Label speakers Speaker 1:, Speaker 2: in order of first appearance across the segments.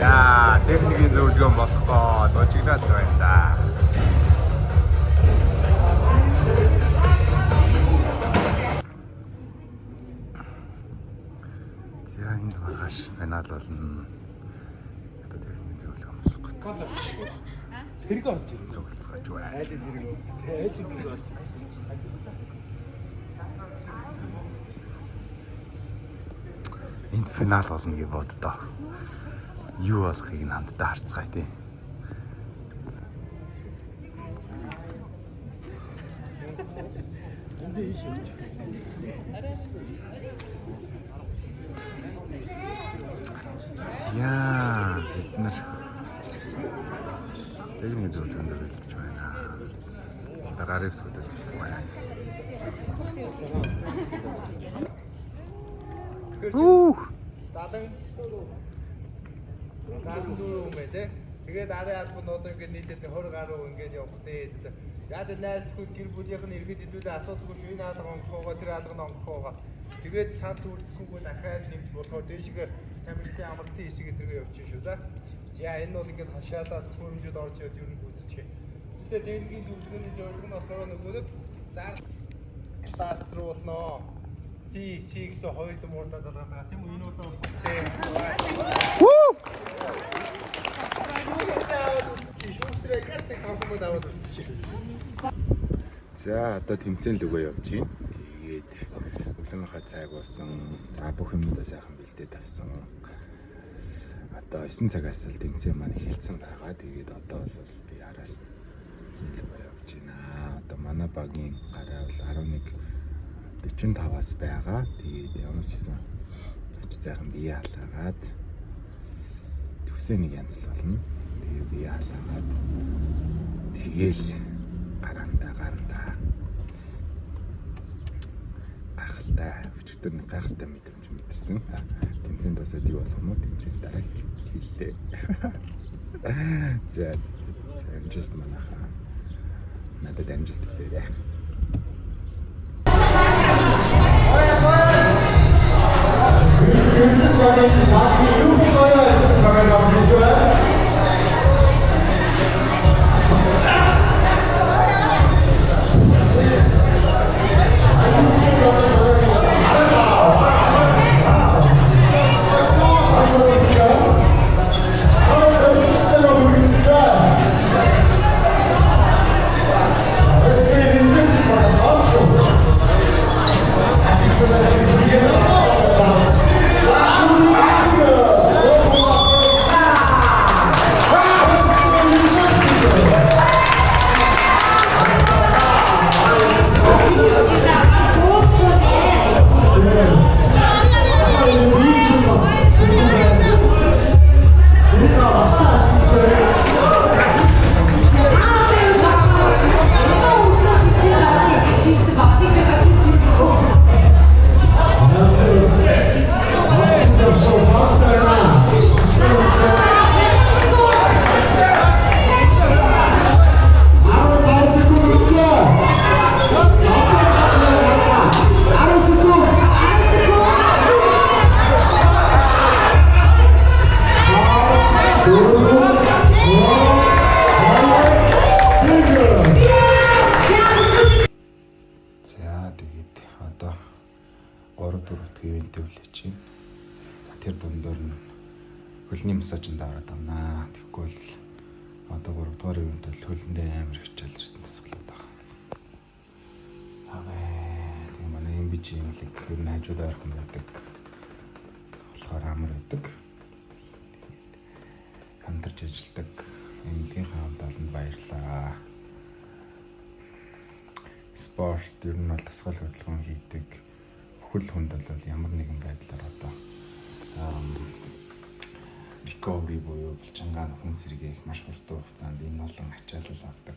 Speaker 1: За техникийн зөвлөгөө болохоо дожигдал байна да. За энд маргааш финал болно. Одоо техникийн зөвлөгөө болох гэдэг.
Speaker 2: Хэрэг орж ирээ.
Speaker 1: Зөвлөцгөөж байна.
Speaker 2: Айлын хэрэг. Айлын хэрэг орж ирээ.
Speaker 1: Энд финал болно гэж боддоо. Юу болохыг нь хамтдаа харцгаая тий. Яа, бид нар техникийн зөвлөгөөнд бэлдэж байна. Одоо гарын сүдээс бэлдэж байна.
Speaker 2: Дадан дөрөв юм бэ? Тэгээд арын албан одоо ингээд нийлээд 20 гаруй ингээд явах дээ. Яг найзлахгүй гэр бүлийнх нь ирэхэд илүү асуудалгүй шүү. Энэ алга онгохоогоо тэр алга нь онгохоогоо. Тэгээд санал үрдэхгүйгүй дахиад нэмж болохоор дэшигээ камертын амралтын хэсэг гэдэргээ явчих шүү. За энэ бол ингээд хашаалаад хөрөмжөд орж ирээд юу нэг үзчихээ. Тэгээд техникийн зөвлөгөөний зорилго нь болохоор нөгөө зар паструулноо. P6 хоёулаа муурдаа залгаад тийм үү? Энэ удаа бүтсээ.
Speaker 1: За одоо тэмцээн л өгөө явж байна. Тэгээд өглөөнийхөө цайг болсон. За бүх юмудаа сайхан бэлдээд авсан. Одоо 9 цагаас л тэмцээн маань эхэлсэн байгаа. Тэгээд одоо бол би араас зээл өгөө явж байна. Одоо манай багийн гараа бол 11:45-аас байгаа. Тэгээд ямар ч гэсэн очиж сайхан бие халаагаад төвсөө нэг янз л болно. Тэгээ бие халаагаад тэгээл гарантаа гахалтай өчигдөр нэг гахалтай мэдрэмж мэдэрсэн. Тэмцээнд босоод юу болох юм уу? Тэмцээнд дараа хэллээ. За амжилт манайхаа. Надад амжилт хүсээрэй.
Speaker 3: This one is the last video.
Speaker 1: Тэр бүндээр нь хөлний массажинд аваад байна. Тэгэхгүй бол одоо 3 дугаар ивент бол хөлөндөө амар хичээл ирсэн тасгалаад байгаа. Тэгээ манай MBG юм л гэх юм хажууд ойрхон байдаг. Болохоор амар байдаг. Хамтарч ажилладаг эмнэлгийн хамт олонд баярлалаа. Спорт ер нь бол тасгал хөдөлгөөн хийдэг. Хөл хүнд бол ямар нэгэн байдлаар одоо recovery буюу булчингаа хүн сэргээх маш хурдан хугацаанд энэ олон ачаалал авдаг.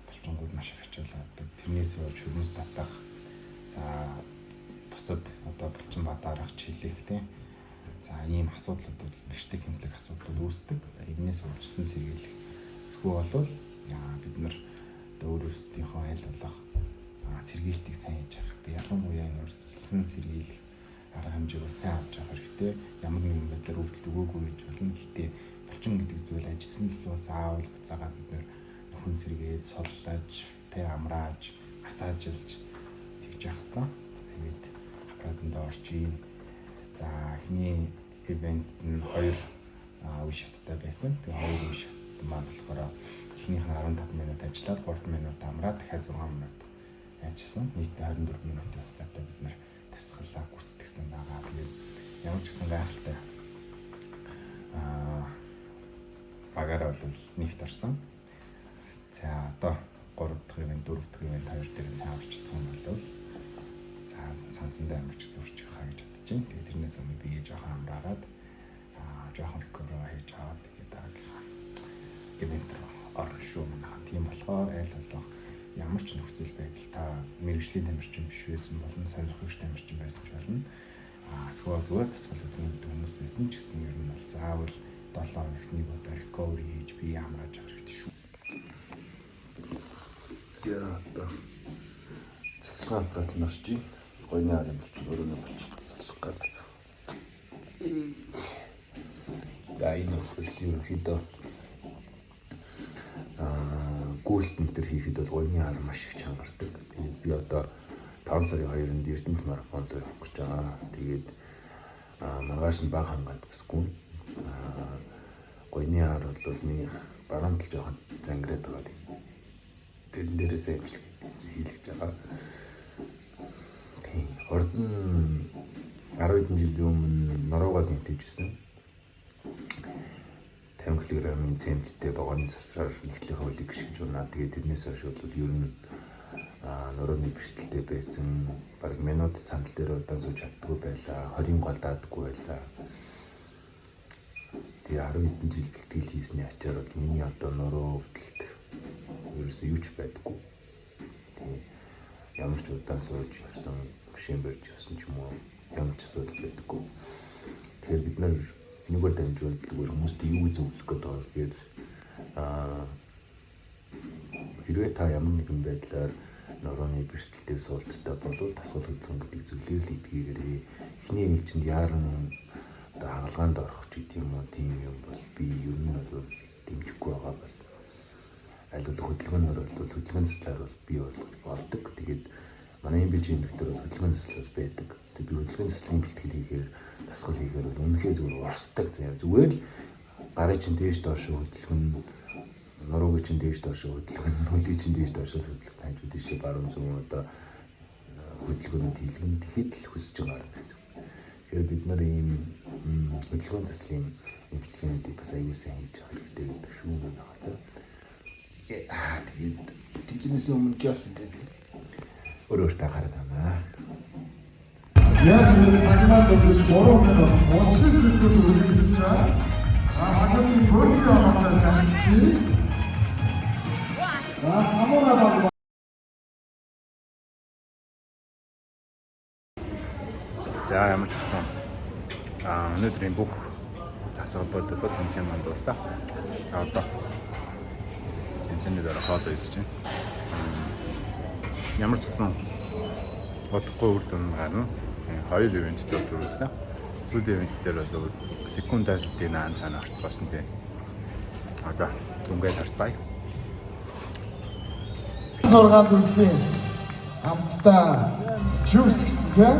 Speaker 1: Булчингууд маш их ачаалал авдаг. Тэрнээс болж хөрмөс татах. За бусад одоо булчин бадарах, чилэх тийм. За ийм асуудлууд бэрхтэг хэмтлэг асуудлууд үүсдэг. За энэс уулзсан сэргийлэх. Эсвэл бол бид нар өөрөөсдийнхөө аль болох сэргийлтийг сайн хийж авах. Ялангуяа энэ урьдчилсан сэргийлэх арга хэмжээг сайн авч явах хэрэгтэй. Ямар нэгэн байдлаар өвдөлт өгөөгүй гэж болно. Гэхдээ булчин гэдэг зүйл ажилласан л заавал буцаагаад бид нөхөн сэргээд суллаж, амрааж, масажлж тэгж явах хэрэгтэй. Тэгээд аппаратанд орчих. За эхний ивент нь 2 үе шаттай байсан. Тэгээ 2 үе шат маань болохоор эхнийх нь 15 минут ажиллаад 3 минут амраад дахиад 6 минут ажилласан. Нийтдээ 24 минутын хугацаатай бид нэр тасгалаа гүйцэтгсэн байгаа. Тэгээд ямар ч гэсэн гайхалтай багаараа бол нэгт орсон. За одоо 3 дахь ивент, 4 дахь ивент 2 дээр сайн авч чадах юм бол за сансандаа амарч сурч хаа гэж бодож байна. Тэгээд тэрнээс өмнө би жоохон амраагаад жоохон recovery хийж аваад тэгээд дараагийнхаа ивент руу орох шүү манайхаа. Тийм болохоор айл болох ямар ч нөхцөл байдал та мэрэгжлийн тамирчин биш байсан болон сонирхогч тамирчин байсан ч болно. Эсвэл зүгээр тасгал өгөх хүмүүс байсан ч гэсэн ер нь бол заавал 7 хоногт нэг удаа recovery хийж бие амрааж авах хэрэгтэй шүү.
Speaker 4: За одоо цахилгаан аппарат норчи гойны арын болчих өрөөний болчих салах гад. За энэ хөлс ерөнхийдөө гүйлтэн төр хийхэд бол гойны ар маш их чангардаг. Тэгээд би одоо 5 сарын 2-нд Эрдэнэт марафон руу явах гэж байгаа. Тэгээд маргааш нь баг хангаад басгүй. Гойны ар бол миний баруун тал жоохон зангираад байгаа. Тэрэн дээрээс амжилт хийлгэж байгаа. Тийм. Орд нь 10 хэдэн жилийн өмнө норуугаа гэмтээжсэн. 50 кг-ийн цементтэй багооны савсраар нэгтлэх хөлийг гიშгэж унаа. Тэгээд тэрнээс хойш бол ер нь нурууны бэрхтэлтэй байсан. Бараг минут сандал дээр удаан сууж чаддгүй байлаа. 20-ын гол даадаггүй байлаа. Тэгээд 10 хэдэн жил бэлтгэл хийсний ачаар бол миний одоо нуруу өвдөлт ерөөсөө юу ч байдаггүй. Тэгээд ямар ч удаан сууж явсан, гүшин барьж явсан ч юм уу ямар ч асуудал байдаггүй. Тэгэхээр бид нар энэгээр дамжуулдаг хүмүүст юу зөвлөх гэдэг вэ гэхээр хэрвээ та ямар нэгэн байдлаар нурууны бэрхтэлтэй суулттай болвол тасгал хөдөлгөөн гэдэг зүйлээр л идэхгээрээ эхний ээлжинд яаран одоо хагалгаанд орох ч гэдэг юм уу тийм юм бол би ер нь бол дэмжихгүй байгаа бас. Аль болох хөдөлгөөнөөр бол хөдөлгөөн заслаар бол би болдог. Тэгээд манай бижийн доктор бол хөдөлгөөн заслал байдаг. Тэгээд би хөдөлгөөн заслын бэлтгэл хийхээр тасгал хийхээр бол үнэхээр зүгээр урсдаг. Зүгээр л гарын чинь дээш доош хөдөлгөөн, нуруугийн чинь дээш доош хөдөлгөөн, нүлийн чинь дээш доош хөдөлгөөн тааж үдээшээ баруун зүүн одоо хөдөлгөөнөд хийлгэн тэгэхэд л хүсэж байгаа юм гэсэн. Тэгэхээр бид нар ийм хөдөлгөөн заслын эмчилгээнүүдийг бас аюул сайн хийж байгаа хэрэгтэй гэдэг шүү байна. Тэгээд тийчнээс өмнө киос ингээд өөрөөртөө гараад байна.
Speaker 3: Яг энэ цагнаа дөрвөж 3 минут 30 секунд үргэлжилж байгаа. Хамгийн бөрөөр амттай танилцъя. За самура баг.
Speaker 1: За ямар ч гэсэн өнөөдрийн бүх тасгал бодолтой тэмцээн манд дуустаа. Одоо тэмцээний дараа хоол идэж байна. Ямар ч гэсэн бодохгүй үр дүн гарна. 2 ивенттэй төрүүлсэн. Сүүлийн ивент дээр бол секундаар динан цаана орцгоосон тийм. Одоо дүнгээл харцгаая.
Speaker 3: 6 төрлийн хамтдаа juice гэсэн тийм.